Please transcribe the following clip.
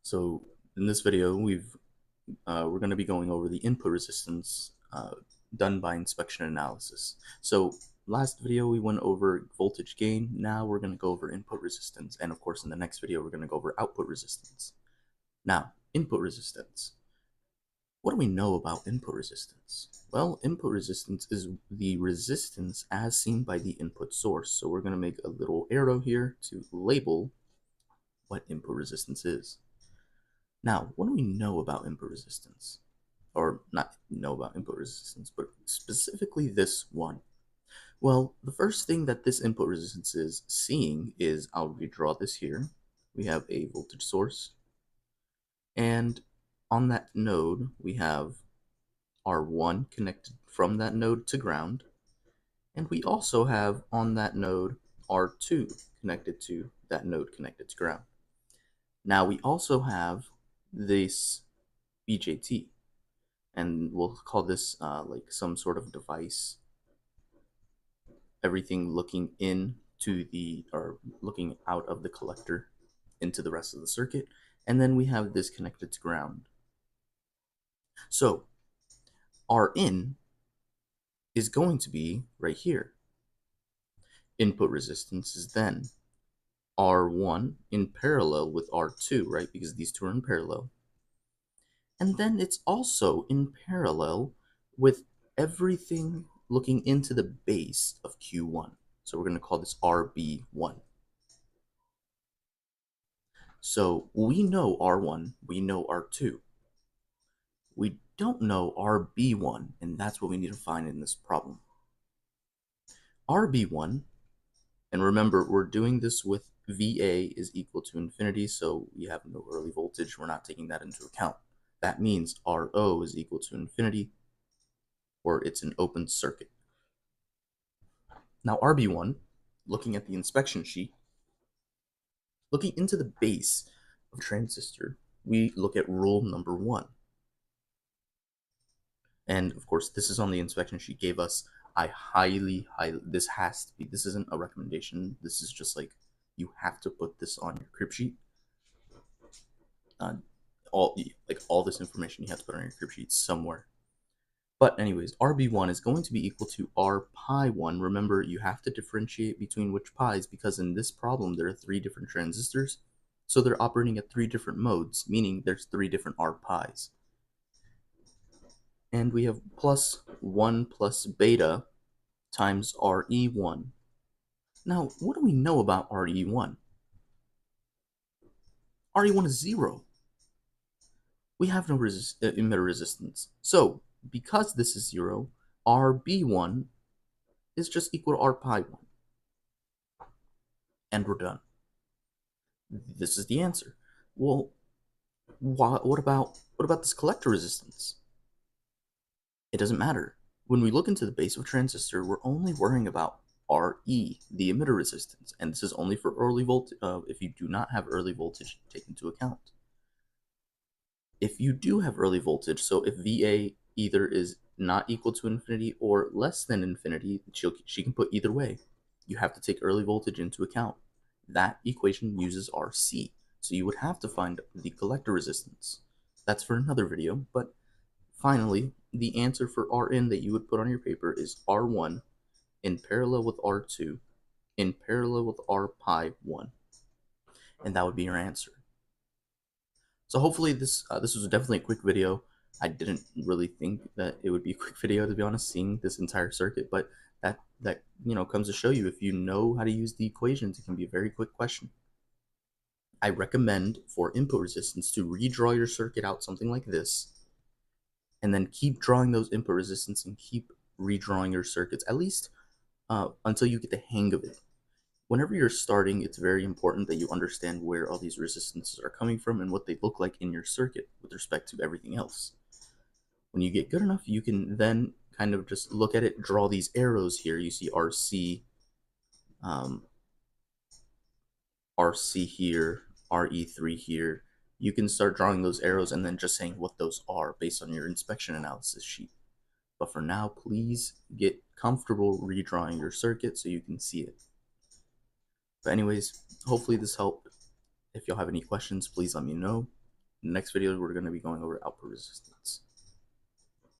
So in this video, we're going to be going over the input resistance done by inspection analysis. So last video we went over voltage gain. Now we're going to go over input resistance, and of course in the next video we're going to go over output resistance. Now, input resistance. What do we know about input resistance? Well, input resistance is the resistance as seen by the input source. So we're going to make a little arrow here to label what input resistance is. Now, what do we know about input resistance? Or not know about input resistance, but specifically this one. Well, the first thing that this input resistance is seeing is, I'll redraw this here. We have a voltage source, and on that node, we have R1 connected from that node to ground, and we also have on that node R2 connected to that node connected to ground. Now we also have this BJT, and we'll call this like some sort of device. Everything looking looking out of the collector into the rest of the circuit, and then we have this connected to ground. So Rin is going to be right here. Input resistance is then R1 in parallel with R2, right? Because these two are in parallel. And then it's also in parallel with everything looking into the base of Q1. So we're going to call this RB1. So we know R1, we know R2. We don't know RB1, and that's what we need to find in this problem. RB1, and remember, we're doing this with VA is equal to infinity, so we have no early voltage. We're not taking that into account. That means RO is equal to infinity, or it's an open circuit. Now RB1, looking at the inspection sheet, looking into the base of a transistor, we look at rule number 1. And of course, this is on the inspection sheet, gave us, this has to be, this isn't a recommendation, this is just like, you have to put this on your crib sheet. All this information you have to put on your crib sheet somewhere. But anyways, RB1 is going to be equal to R pi 1. Remember, you have to differentiate between which pi's, because in this problem there are 3 different transistors, so they're operating at 3 different modes, meaning there's 3 different R pi's. And we have plus 1 plus beta times RE1. Now, what do we know about RE1? RE1 is 0. We have no emitter resistance. So, because this is 0, RB1 is just equal to R pi 1. And we're done. This is the answer. Well, what about this collector resistance? It doesn't matter. When we look into the base of a transistor, we're only worrying about RE, the emitter resistance, and this is only for early voltage. If you do not have early voltage taken into account. If you do have early voltage, so if VA either is not equal to infinity or less than infinity, she can put either way. You have to take early voltage into account. That equation uses RC, so you would have to find the collector resistance. That's for another video, but finally, the answer for Rin that you would put on your paper is R1 in parallel with R2 in parallel with R pi 1. And that would be your answer. So hopefully this was definitely a quick video. I didn't really think that it would be a quick video, to be honest, seeing this entire circuit, but that comes to show you, if you know how to use the equations, it can be a very quick question. I recommend for input resistance to redraw your circuit out something like this, and then keep drawing those input resistance and keep redrawing your circuits, at least until you get the hang of it. Whenever you're starting, it's very important that you understand where all these resistances are coming from and what they look like in your circuit with respect to everything else. When you get good enough, you can then kind of just look at it, draw these arrows here. You see RC, RC here, RE3 here. You can start drawing those arrows and then just saying what those are based on your inspection analysis sheet. But for now, please get comfortable redrawing your circuit so you can see it. But anyways, hopefully this helped. If y'all have any questions, please let me know. In the next video, we're going to be going over output resistance.